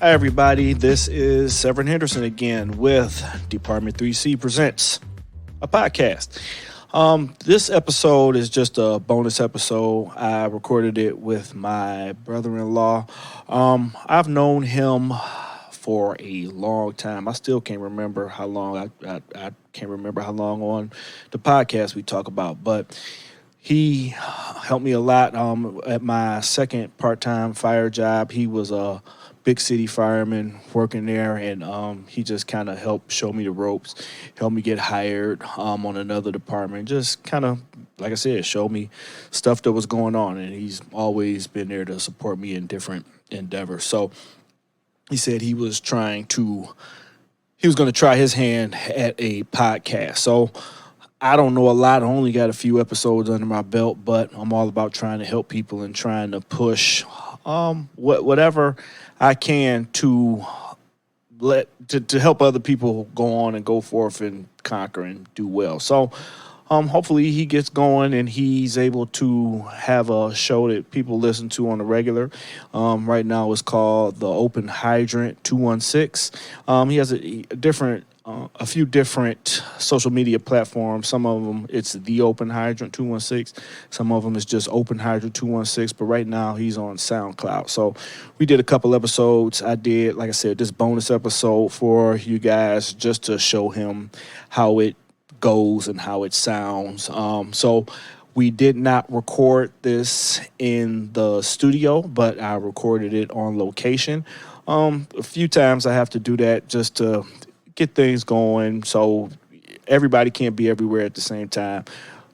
Hi, everybody. This is Severin Henderson again with Department 3C Presents, a podcast. This episode is just a bonus episode. I recorded it with my brother-in-law. I've known him for a long time. I still can't remember how long. I can't remember how long on the podcast we talk about, but he helped me a lot at my second part-time fire job. He was a big city fireman working there, and he just kind of helped show me the ropes, helped me get hired on another department, just kind of, like I said, show me stuff that was going on, and he's always been there to support me in different endeavors. So he said he was going to try his hand at a podcast. So I don't know a lot. I only got a few episodes under my belt, but I'm all about trying to help people and trying to push whatever I can to help other people go on and go forth and conquer and do well. So hopefully he gets going and he's able to have a show that people listen to on the regular. Right now it's called the openhydrant216. He has a few different social media platforms. Some of them it's the Open Hydrant 216. Some of them is just Open Hydrant 216. But right now he's on SoundCloud. So we did a couple episodes. I did, like I said, this bonus episode for you guys just to show him how it goes and how it sounds. So we did not record this in the studio, but I recorded it on location. A few times I have to do that just to get things going so everybody can't be everywhere at the same time.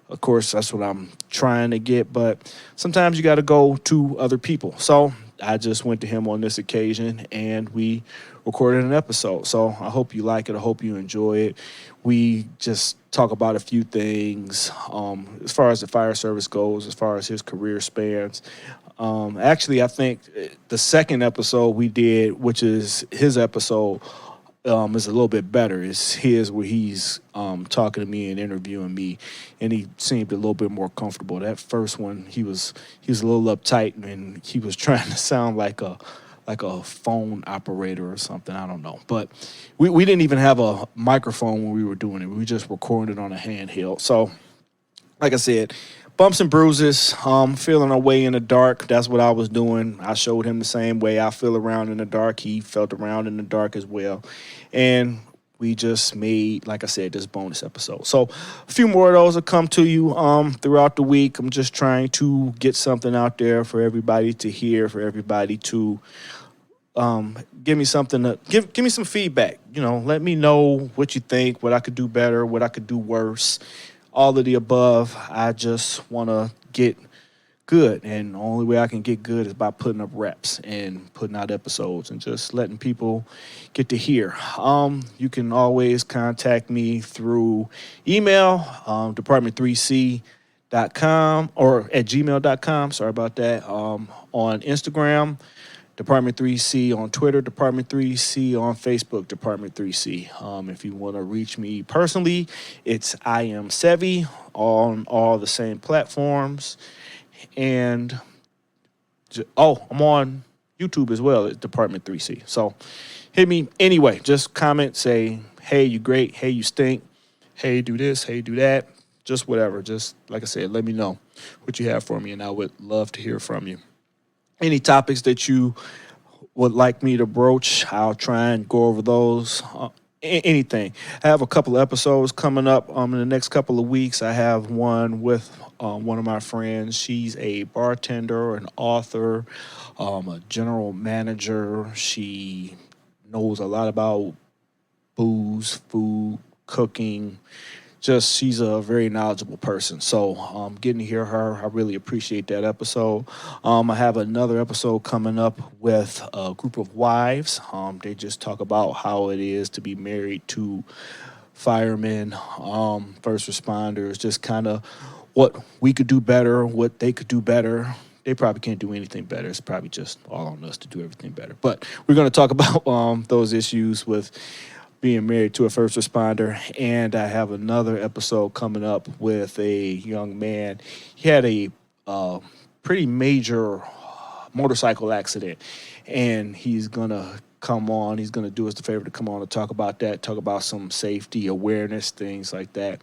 Of course, that's what I'm trying to get, but sometimes you got to go to other people. So I just went to him on this occasion and we recorded an episode. So I hope you like it. I hope you enjoy it. We just talk about a few things as far as the fire service goes, as far as his career spans. Actually, I think the second episode we did, which is his episode, is a little bit better. It's his where he's talking to me and interviewing me, and he seemed a little bit more comfortable. That first one, he was a little uptight, and he was trying to sound like a phone operator or something. I don't know. But we didn't even have a microphone when we were doing it. We just recorded on a handheld. So, like I said, bumps and bruises, feeling our way in the dark. That's what I was doing. I showed him the same way I feel around in the dark. He felt around in the dark as well. And we just made, like I said, this bonus episode. So a few more of those will come to you throughout the week. I'm just trying to get something out there for everybody to hear, for everybody to give me something to give me some feedback. Let me know what you think, what I could do better, what I could do worse. All of the above. I just want to get good, and the only way I can get good is by putting up reps and putting out episodes and just letting people get to hear. You can always contact me through email, department3c.com or at gmail.com. Sorry about that. On Instagram, Department 3C on Twitter, Department 3C on Facebook, Department 3C. If you want to reach me personally, it's I am Sevi on all the same platforms. And, I'm on YouTube as well at Department 3C. So hit me anyway. Just comment, say, hey, you great. Hey, you stink. Hey, do this. Hey, do that. Just whatever. Just, like I said, let me know what you have for me, and I would love to hear from you. Any topics that you would like me to broach, I'll try and go over those. Anything. I have a couple of episodes coming up in the next couple of weeks. I have one with one of my friends. She's a bartender, an author, a general manager. She knows a lot about booze, food, cooking. She's a very knowledgeable person. So getting to hear her, I really appreciate that episode. I have another episode coming up with a group of wives. They just talk about how it is to be married to firemen, first responders, just kind of what we could do better, what they could do better. They probably can't do anything better. It's probably just all on us to do everything better. But we're going to talk about those issues with being married to a first responder. And I have another episode coming up with a young man. He had a pretty major motorcycle accident, and he's going to come on. He's going to do us the favor to come on and talk about that, talk about some safety awareness, things like that.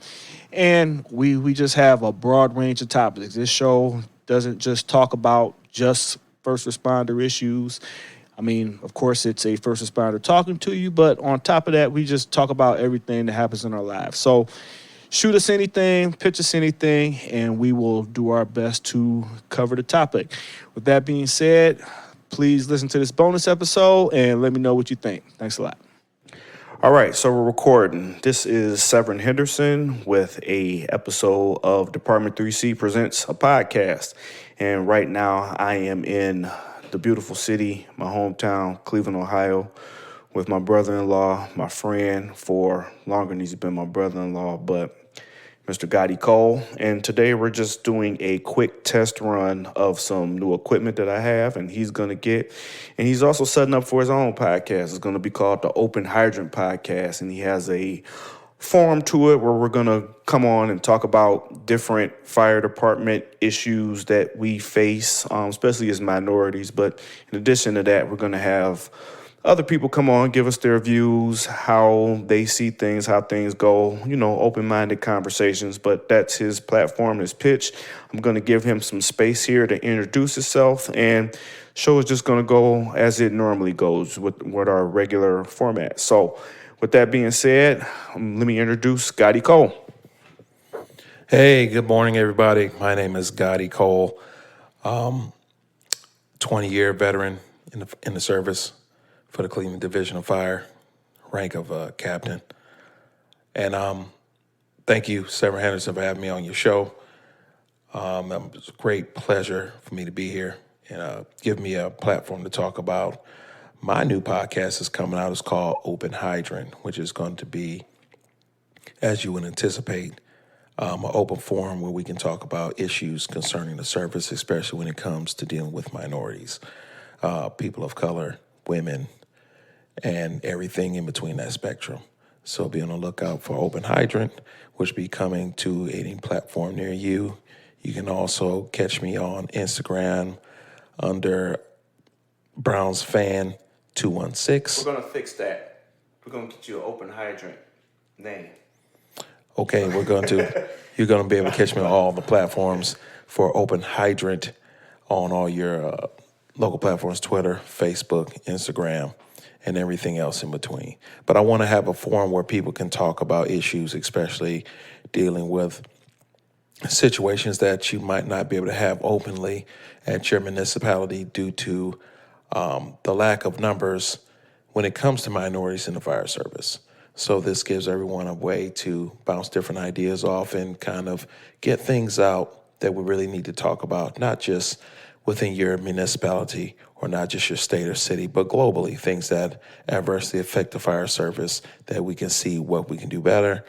And we just have a broad range of topics. This show doesn't just talk about just first responder issues. I mean, of course, it's a first responder talking to you, but on top of that, we just talk about everything that happens in our lives. So shoot us anything, pitch us anything, and we will do our best to cover the topic. With that being said, please listen to this bonus episode and let me know what you think. Thanks a lot. All right, so we're recording. This is Severn Henderson with a episode of Department 3C Presents a podcast. And right now I am in the beautiful city, my hometown, Cleveland, Ohio, with my brother-in-law, my friend for longer than he's been my brother-in-law, but Mr. Ghadi Cole. And today we're just doing a quick test run of some new equipment that I have and he's going to get. And he's also setting up for his own podcast. It's going to be called the Open Hydrant Podcast. And he has a forum to it where we're going to come on and talk about different fire department issues that we face, especially as minorities. But in addition to that, we're going to have other people come on, give us their views, how they see things, how things go, open-minded conversations. But that's his platform, his pitch. I'm going to give him some space here to introduce himself, and show is just going to go as it normally goes with our regular format. So with that being said, let me introduce Ghadi Cole. Hey, good morning, everybody. My name is Ghadi Cole, 20-year veteran in the service for the Cleveland Division of Fire, rank of captain. And thank you, Severn Henderson, for having me on your show. It's a great pleasure for me to be here and give me a platform to talk about. My new podcast is coming out. It's called Open Hydrant, which is going to be, as you would anticipate, an open forum where we can talk about issues concerning the service, especially when it comes to dealing with minorities, people of color, women, and everything in between that spectrum. So be on the lookout for Open Hydrant, which will be coming to a platform near you. You can also catch me on Instagram under Browns Fan 216. We're going to fix that. We're going to get you an Open Hydrant name. Okay, you're going to be able to catch me on all the platforms for Open Hydrant on all your local platforms, Twitter, Facebook, Instagram, and everything else in between. But I want to have a forum where people can talk about issues, especially dealing with situations that you might not be able to have openly at your municipality due to the lack of numbers when it comes to minorities in the fire service. So this gives everyone a way to bounce different ideas off and kind of get things out that we really need to talk about, not just within your municipality or not just your state or city, but globally, things that adversely affect the fire service, that we can see what we can do better,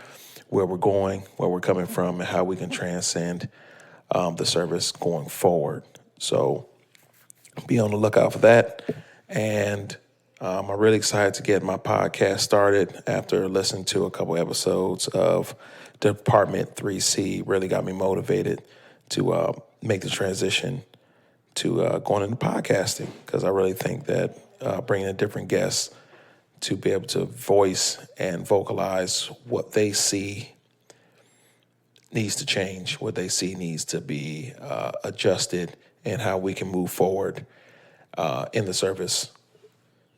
where we're going, where we're coming from, and how we can transcend the service going forward. So be on the lookout for that. And I'm really excited to get my podcast started after listening to a couple episodes of Department 3C. Really got me motivated to make the transition to going into podcasting, because I really think that bringing in different guests to be able to voice and vocalize what they see needs to change, what they see needs to be adjusted, and how we can move forward in the service,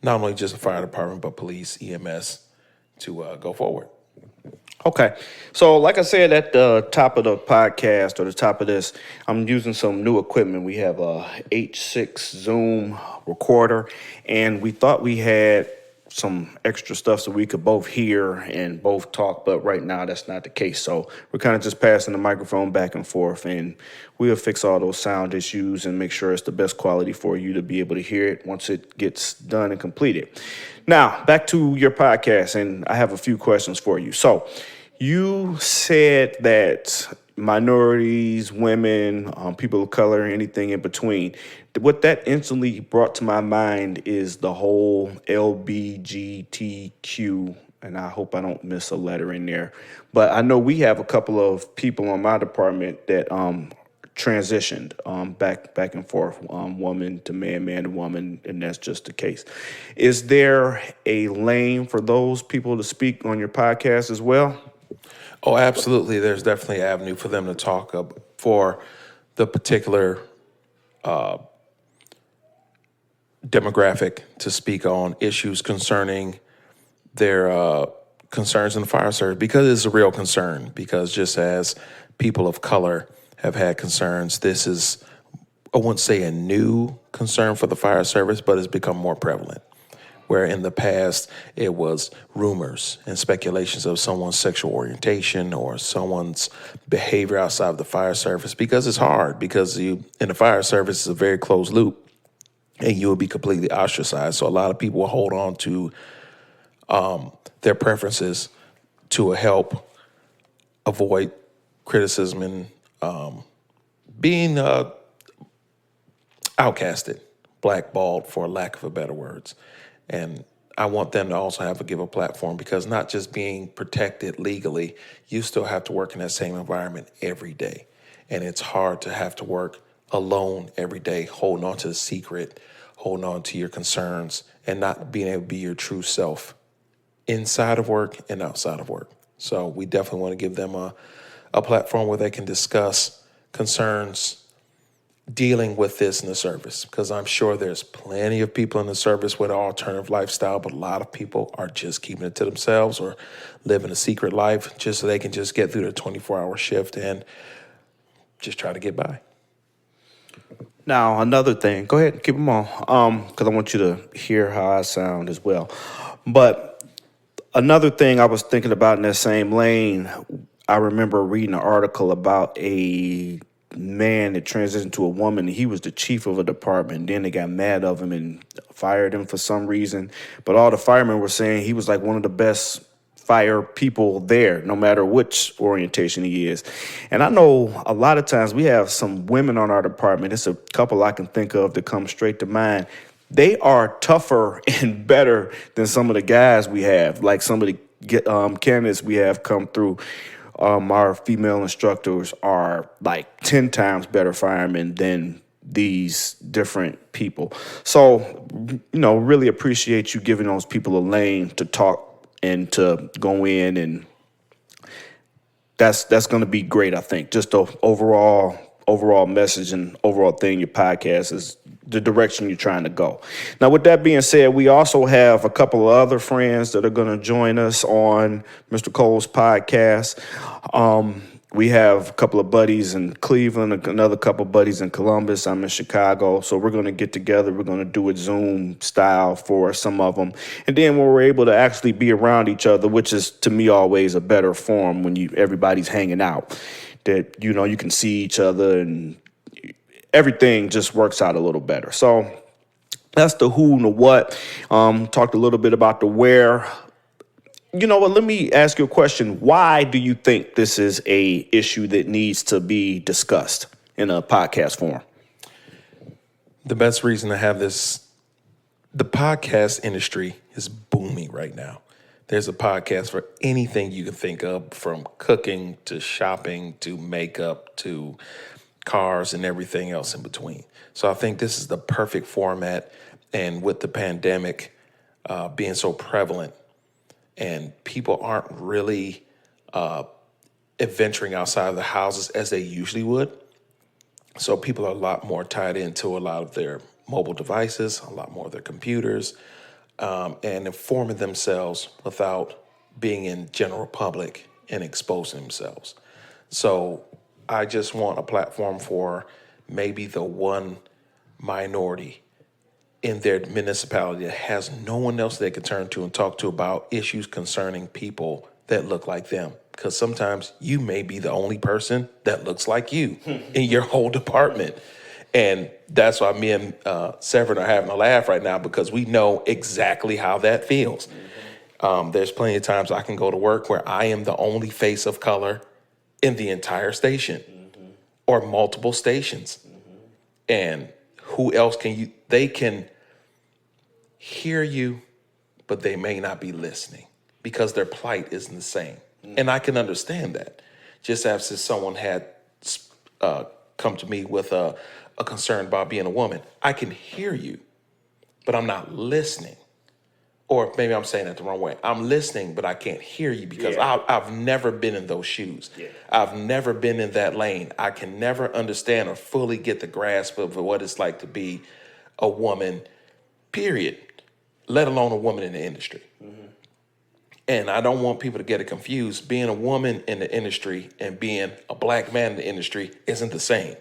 not only just the fire department, but police, EMS, to go forward. Okay. So like I said at the top of the podcast, or the top of this, I'm using some new equipment. We have a H6 Zoom recorder, and we thought we had some extra stuff so we could both hear and both talk, but right now that's not the case. So we're kind of just passing the microphone back and forth, and we'll fix all those sound issues and make sure it's the best quality for you to be able to hear it once it gets done and completed. Now, back to your podcast, and I have a few questions for you. So you said that minorities, women, people of color, anything in between. What that instantly brought to my mind is the whole LBGTQ, and I hope I don't miss a letter in there. But I know we have a couple of people on my department that transitioned back and forth, woman to man, man to woman, and that's just the case. Is there a lane for those people to speak on your podcast as well? Oh, absolutely. There's definitely an avenue for them to talk up for the particular demographic to speak on issues concerning their concerns in the fire service, because it's a real concern. Because just as people of color have had concerns, this is, I wouldn't say a new concern for the fire service, but it's become more prevalent. Where in the past it was rumors and speculations of someone's sexual orientation or someone's behavior outside of the fire service, because it's hard, because you in the fire service it's a very closed loop and you will be completely ostracized. So a lot of people will hold on to their preferences to help avoid criticism and being outcasted, blackballed, for lack of a better words. And I want them to also give a platform, because not just being protected legally, you still have to work in that same environment every day. And it's hard to have to work alone every day, holding on to the secret, holding on to your concerns, and not being able to be your true self inside of work and outside of work. So we definitely want to give them a platform where they can discuss concerns dealing with this in the service, because I'm sure there's plenty of people in the service with an alternative lifestyle, but a lot of people are just keeping it to themselves or living a secret life just so they can just get through their 24-hour shift and just try to get by. Now, another thing, go ahead, keep them on, because I want you to hear how I sound as well. But another thing I was thinking about in that same lane, I remember reading an article about a man that transitioned to a woman. He was the chief of a department. Then they got mad of him and fired him for some reason. But all the firemen were saying he was like one of the best fire people there, no matter which orientation he is. And I know a lot of times we have some women on our department. It's a couple I can think of that come straight to mind. They are tougher and better than some of the guys we have, like some of the candidates we have come through. Our female instructors are like 10 times better firemen than these different people. So, really appreciate you giving those people a lane to talk and to go in, and that's going to be great. I think just the overall message and overall thing, your podcast is the direction you're trying to go. Now, with that being said, we also have a couple of other friends that are going to join us on Mr. Cole's podcast. We have a couple of buddies in Cleveland, another couple of buddies in Columbus. I'm in Chicago. So we're going to get together. We're going to do it Zoom style for some of them. And then when we're able to actually be around each other, which is to me always a better form when everybody's hanging out, that, you can see each other and everything just works out a little better. So that's the who and the what. Talked a little bit about the where. You know what? Let me ask you a question. Why do you think this is a issue that needs to be discussed in a podcast form? The best reason to have this, the podcast industry is booming right now. There's a podcast for anything you can think of, from cooking to shopping to makeup to cars and everything else in between. So I think this is the perfect format. And with the pandemic being so prevalent, and people aren't really venturing outside of the houses as they usually would. So people are a lot more tied into a lot of their mobile devices, a lot more of their computers, and informing themselves without being in general public and exposing themselves. So I just want a platform for maybe the one minority in their municipality that has no one else they can turn to and talk to about issues concerning people that look like them. Because sometimes you may be the only person that looks like you in your whole department. And that's why me and Severin are having a laugh right now, because we know exactly how that feels. There's plenty of times I can go to work where I am the only face of color in the entire station, or multiple stations. And who else they can hear you, but they may not be listening because their plight isn't the same. And I can understand that. Just as if someone had come to me with a concern about being a woman. I can hear you, but I'm not listening. Or maybe I'm saying that the wrong way. I'm listening, but I can't hear you because I've never been in those shoes. Yeah. I've never been in that lane. I can never understand or fully get the grasp of what it's like to be a woman, period, let alone a woman in the industry. Mm-hmm. And I don't want people to get it confused. Being a woman in the industry and being a black man in the industry isn't the same.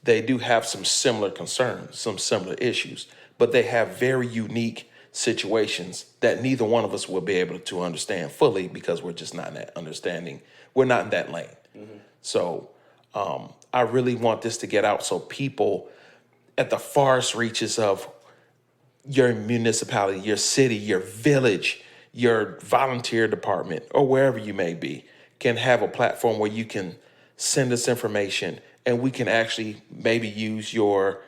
They do have some similar concerns, some similar issues, but they have very unique situations that neither one of us will be able to understand fully because we're just not in that understanding. We're not in that lane. Mm-hmm. So I really want this to get out so people at the farthest reaches of your municipality, your city, your village, your volunteer department, or wherever you may be, can have a platform where you can send us information and we can actually maybe use your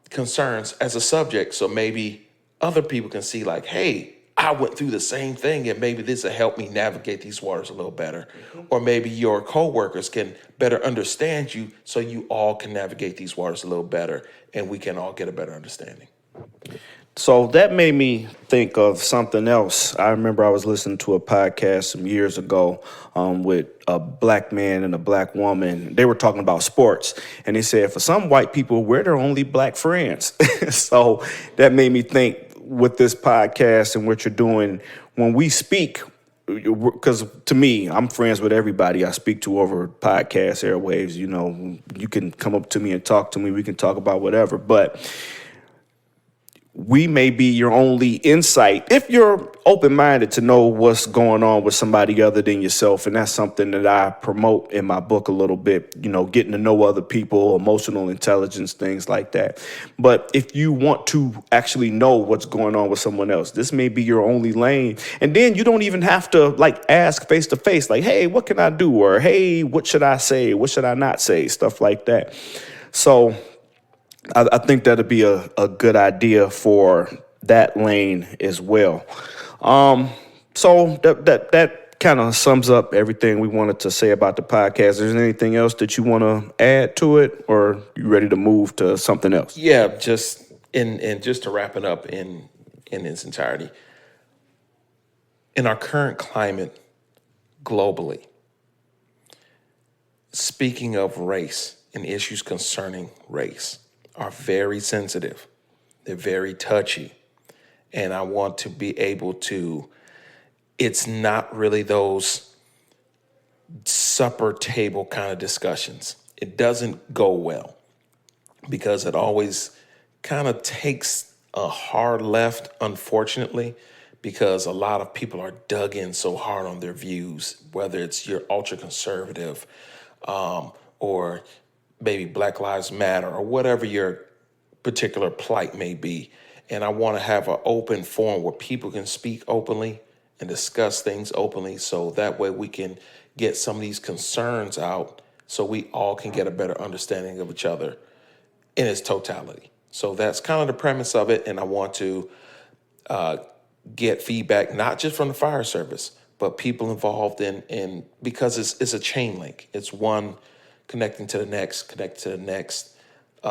concerns as a subject. So maybe other people can see like, hey, I went through the same thing and maybe this will help me navigate these waters a little better. Mm-hmm. Or maybe your coworkers can better understand you so you all can navigate these waters a little better and we can all get a better understanding. So that made me think of something else. I remember I was listening to a podcast some years ago with a black man and a black woman. They were talking about sports, and they said, for some white people, we're their only black friends. So that made me think with this podcast and what you're doing, when we speak, because to me, I'm friends with everybody I speak to over podcast airwaves. You know, you can come up to me and talk to me. We can talk about whatever, but we may be your only insight if you're open-minded to know what's going on with somebody other than yourself. And that's something that I promote in my book a little bit, you know, getting to know other people, emotional intelligence, things like that. But if you want to actually know what's going on with someone else, this may be your only lane. And then you don't even have to like ask face to face, like, hey, what can I do? Or, hey, what should I say? What should I not say? Stuff like that. So I think that'd be a good idea for that lane as well. So that kind of sums up everything we wanted to say about the podcast. Is there anything else that you want to add to it, or you ready to move to something else? Yeah, just just to wrap it up in its entirety. In our current climate globally, speaking of race and issues concerning race, are very sensitive. They're very touchy. And I want to be able to, it's not really those supper table kind of discussions. It doesn't go well because it always kind of takes a hard left, unfortunately, because a lot of people are dug in so hard on their views, whether it's you're ultra conservative or maybe Black Lives Matter or whatever your particular plight may be. And I want to have an open forum where people can speak openly and discuss things openly so that way we can get some of these concerns out so we all can get a better understanding of each other in its totality. So that's kind of the premise of it. And I want to get feedback, not just from the fire service, but people involved in because it's a chain link. It's one connecting to the next,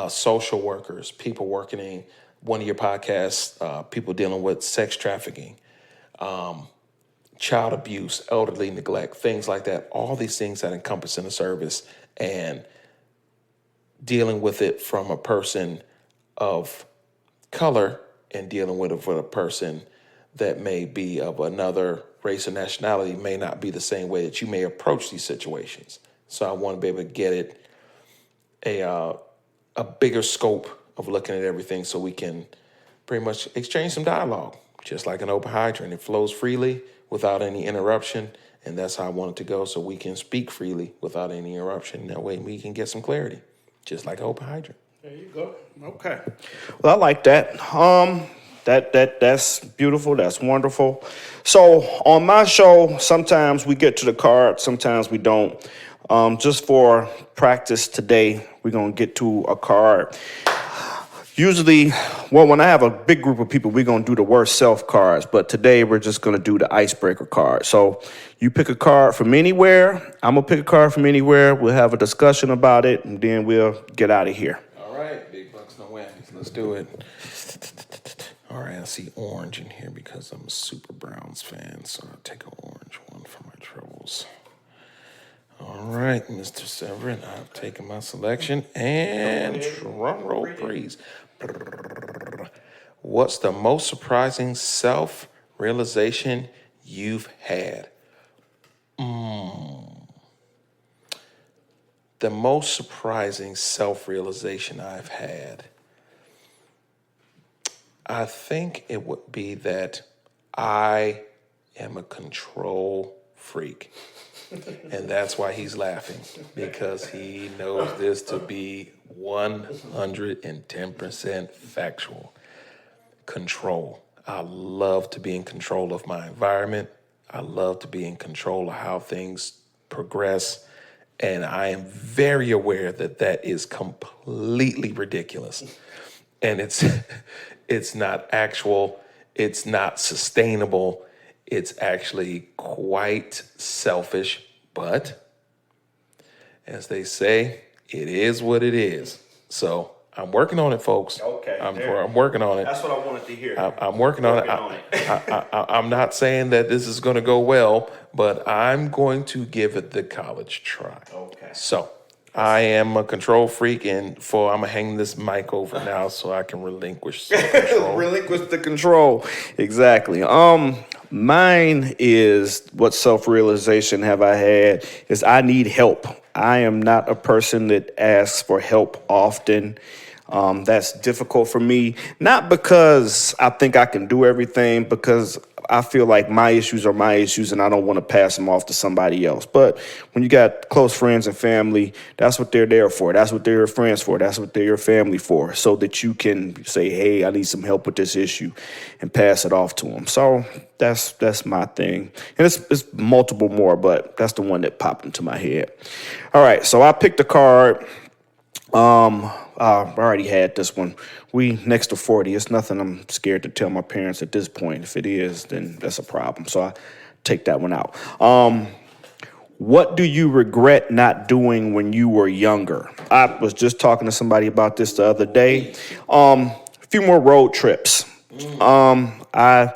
social workers, people working in one of your podcasts, people dealing with sex trafficking, child abuse, elderly neglect, things like that. All these things that encompass in the service and dealing with it from a person of color and dealing with it with a person that may be of another race or nationality may not be the same way that you may approach these situations. So I want to be able to get it a bigger scope of looking at everything so we can pretty much exchange some dialogue, just like an open hydrant. It flows freely without any interruption, and that's how I want it to go, so we can speak freely without any interruption. That way we can get some clarity, just like an open hydrant. There you go. Okay. Well, I like that. That's beautiful. That's wonderful. So on my show, sometimes we get to the card, sometimes we don't. Just for practice today, we're going to get to a card. Usually, well, when I have a big group of people, we're going to do the worst self cards. But today, we're just going to do the icebreaker card. So you pick a card from anywhere. I'm going to pick a card from anywhere. We'll have a discussion about it, and then we'll get out of here. All right, big bucks, no whammies. Let's do it. All right, I see orange in here because I'm a super Browns fan, so I'll take an orange one for my troubles. All right, Mr. Severin, I've taken my selection, and drum roll, please. What's the most surprising self-realization you've had? The most surprising self-realization I've had, I think it would be that I am a control freak. And that's why he's laughing, because he knows this to be 110% factual. Control. I love to be in control of my environment. I love to be in control of how things progress. And I am very aware that that is completely ridiculous. And it's not actual, it's not sustainable. It's actually quite selfish, but as they say, it is what it is. So I'm working on it, folks. Okay, I'm working on it. That's what I wanted to hear. I'm working on it. I'm not saying that this is going to go well, but I'm going to give it the college try. Okay. So I am a control freak, and I'm gonna hang this mic over now so I can relinquish some control. Relinquish the control. Exactly. Mine is, what self-realization have I had is I need help. I am not a person that asks for help often. That's difficult for me, not because I think I can do everything, because I feel like my issues are my issues and I don't want to pass them off to somebody else. But when you got close friends and family, that's what they're there for. That's what they're your friends for. That's what they're your family for, so that you can say, hey, I need some help with this issue, and pass it off to them. So that's my thing. And it's multiple more, but that's the one that popped into my head. All right, so I picked a card. I already had this one. We next to 40. It's nothing I'm scared to tell my parents at this point. If it is, then that's a problem. So I take that one out. What do you regret not doing when you were younger? I was just talking to somebody about this the other day. A few more road trips. I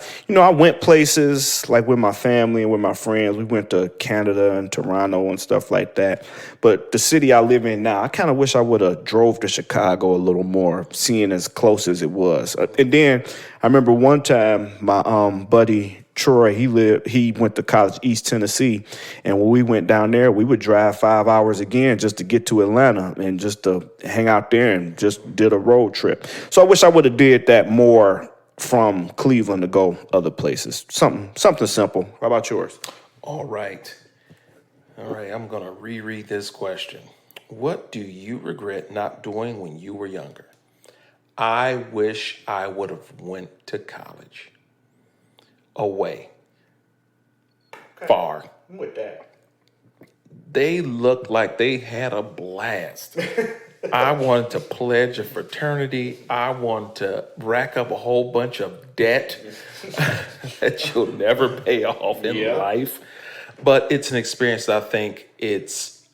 went places like with my family and with my friends. We went to Canada and Toronto and stuff like that. But the city I live in now, I kind of wish I would have drove to Chicago a little more, seeing as close as it was. And then I remember one time my buddy Troy, he went to college East Tennessee, and when we went down there, we would drive 5 hours again just to get to Atlanta and just to hang out there and just did a road trip. So I wish I would have did that more from Cleveland to go other places. Something simple. How about yours? All right, I'm going to reread this question. What do you regret not doing when you were younger? I wish I would have went to college. Away. Okay. Far. I'm with that. They looked like they had a blast. I wanted to pledge a fraternity. I wanted to rack up a whole bunch of debt that you'll never pay off in life. But it's an experience that I think it's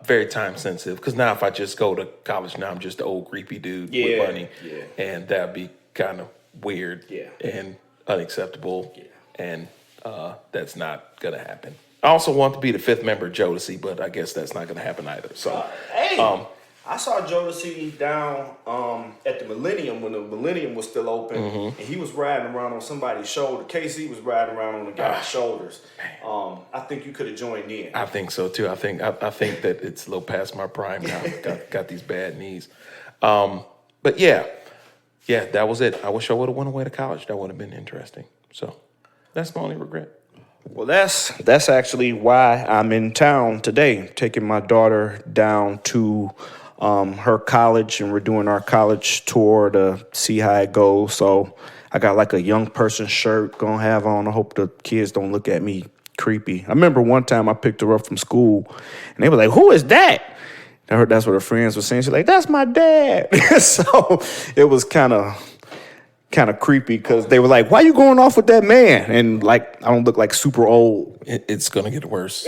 very time sensitive. Because now if I just go to college now, I'm just an old creepy dude with money. Yeah. And that'd be kind of weird and unacceptable. Yeah. And that's not going to happen. I also want to be the fifth member of Jodeci, but I guess that's not going to happen either. So, I saw Jodeci down at the Millennium when the Millennium was still open, and he was riding around on somebody's shoulder. KC was riding around on the guy's shoulders. I think you could have joined in. I think so too. I think that it's a little past my prime now. got these bad knees. But yeah, that was it. I wish I would have went away to college. That would have been interesting. So that's my only regret. Well, that's actually why I'm in town today, taking my daughter down to her college, and we're doing our college tour to see how it goes. So I got like a young person shirt gonna have on. I hope the kids don't look at me creepy. I remember one time I picked her up from school, and they were like, "Who is that?" I heard that's what her friends were saying. She's like, "That's my dad." So it was kind of creepy because they were like, "Why you going off with that man?" And like, I don't look like super old. It's gonna get worse.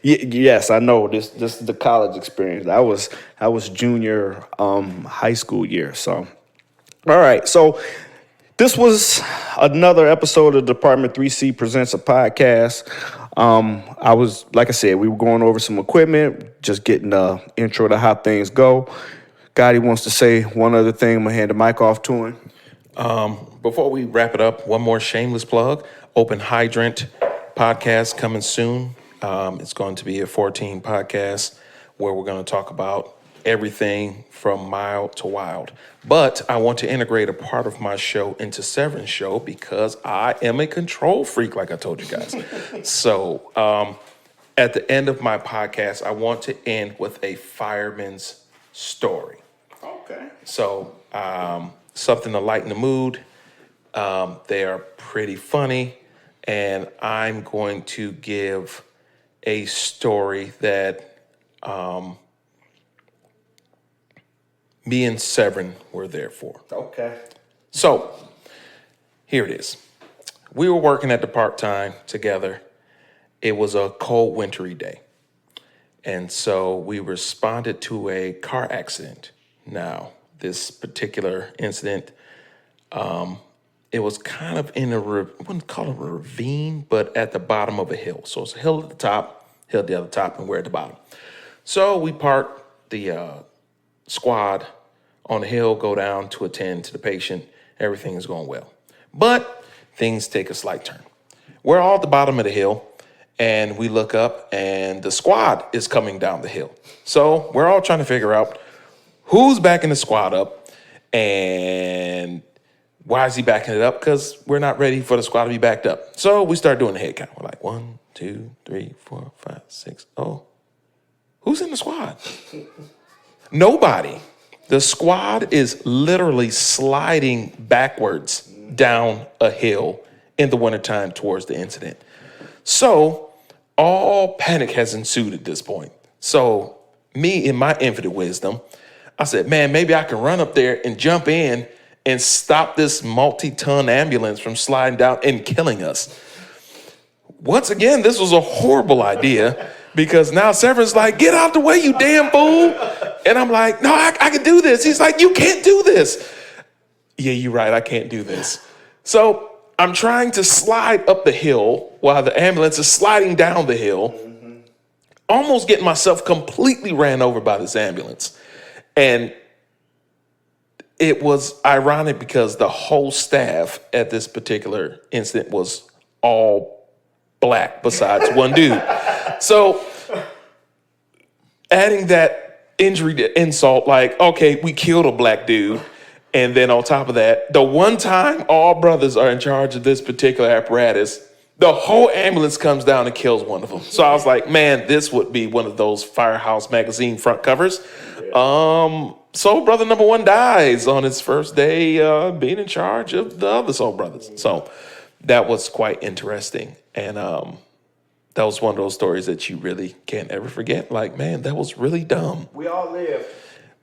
Yes, I know. This is the college experience. I was junior high school year. So, all right. So this was another episode of Department 3C Presents a Podcast. I was, like I said, we were going over some equipment, just getting the intro to how things go. Gotti wants to say one other thing. I'm going to hand the mic off to him. Before we wrap it up, one more shameless plug. Open Hydrant podcast coming soon. It's going to be a 14 podcast where we're going to talk about everything from mild to wild. But I want to integrate a part of my show into Severin's show because I am a control freak, like I told you guys. So at the end of my podcast, I want to end with a fireman's story. Okay. So something to lighten the mood. They are pretty funny. And I'm going to give a story that me and Severin were there for. Okay. So here it is. We were working at the part-time together. It was a cold, wintry day. And so we responded to a car accident. Now, this particular incident, it was kind of in I wouldn't call it a ravine, but at the bottom of a hill. So it's a hill at the top, hill at the other top, and we're at the bottom. So we parked the squad on the hill, go down to attend to the patient. Everything is going well. But things take a slight turn. We're all at the bottom of the hill, and we look up, and the squad is coming down the hill. So we're all trying to figure out who's backing the squad up, and why is he backing it up? Because we're not ready for the squad to be backed up. So we start doing the head count. We're like, 1, 2, 3, 4, 5, 6. Oh, who's in the squad? Nobody. The squad is literally sliding backwards down a hill in the wintertime towards the incident. So all panic has ensued at this point. So me, in my infinite wisdom, I said, man, maybe I can run up there and jump in and stop this multi-ton ambulance from sliding down and killing us. Once again, this was a horrible idea because now Severin's like, get out the way, you damn fool. And I'm like, no, I can do this. He's like, you can't do this. Yeah, you're right, I can't do this. So I'm trying to slide up the hill while the ambulance is sliding down the hill, almost getting myself completely ran over by this ambulance. And it was ironic because the whole staff at this particular incident was all black besides one dude. So adding that injury to insult, like, okay, we killed a black dude. And then on top of that, the one time all brothers are in charge of this particular apparatus, the whole ambulance comes down and kills one of them. So I was like, man, this would be one of those Firehouse magazine front covers. Soul brother number 1 dies on his first day being in charge of the other soul brothers. So that was quite interesting. And that was one of those stories that you really can't ever forget. Like, man, that was really dumb. We all live.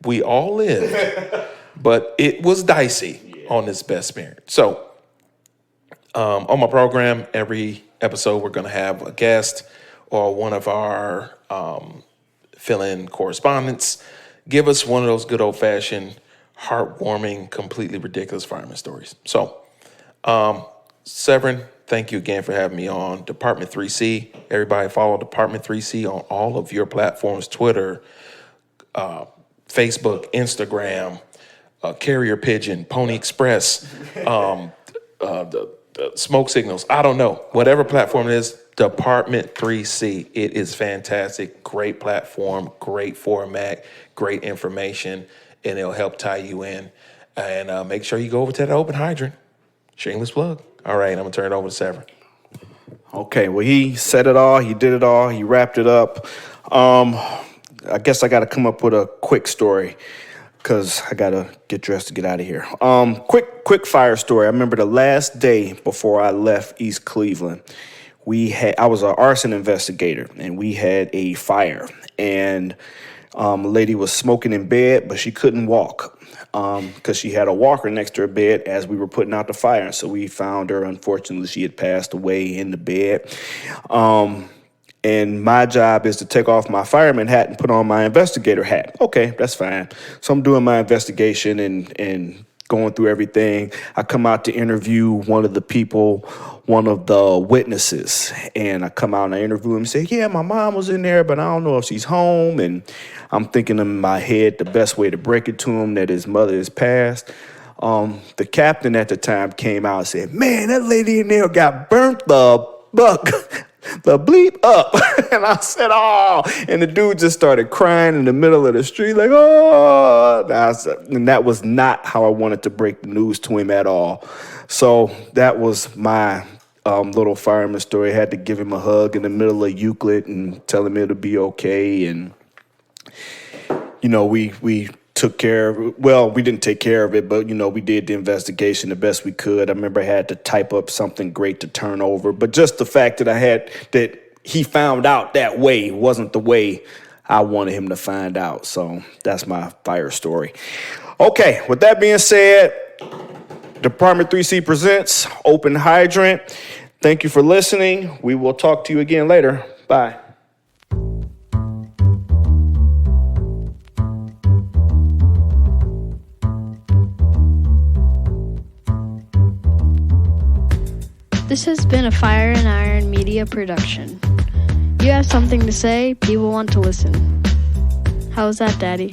We all lived. But it was dicey on this best parent. So on my program, every episode we're going to have a guest or one of our fill-in correspondents give us one of those good old-fashioned, heartwarming, completely ridiculous fireman stories. So, Severin, thank you again for having me on Department 3C. Everybody follow Department 3C on all of your platforms, Twitter, Facebook, Instagram, Carrier Pigeon, Pony Express, the smoke signals. I don't know. Whatever platform it is, Department 3C. It is fantastic. Great platform, great format, great information, and it'll help tie you in. And make sure you go over to that open hydrant. Shameless plug. All right, I'm going to turn it over to Severin. Okay, well, he said it all. He did it all. He wrapped it up. I guess I got to come up with a quick story because I got to get dressed to get out of here. Quick fire story. I remember the last day before I left East Cleveland, I was an arson investigator, and we had a fire. And A lady was smoking in bed, but she couldn't walk because she had a walker next to her bed as we were putting out the fire. And so we found her. Unfortunately, she had passed away in the bed. And my job is to take off my fireman hat and put on my investigator hat. Okay, that's fine. So I'm doing my investigation and going through everything. I come out to interview one of the people, one of the witnesses, and I come out and I interview him and say, yeah, my mom was in there, but I don't know if she's home. And I'm thinking in my head the best way to break it to him that his mother is passed. The captain at the time came out and said, man, that lady in there got burnt the buck. The bleep up. And I said, oh, and the dude just started crying in the middle of the street like, oh, and that was not how I wanted to break the news to him at all. So that was my little fireman story. I had to give him a hug in the middle of Euclid and tell him it'll be okay. And, you know, we took care of it. Well, we didn't take care of it, but, you know, we did the investigation the best we could. I remember I had to type up something great to turn over. But just the fact that he found out that way wasn't the way I wanted him to find out. So that's my fire story. Okay, with that being said, Department 3C presents Open Hydrant. Thank you for listening. We will talk to you again later. Bye. This has been a Fire and Iron Media production. You have something to say, people want to listen. How's that, Daddy?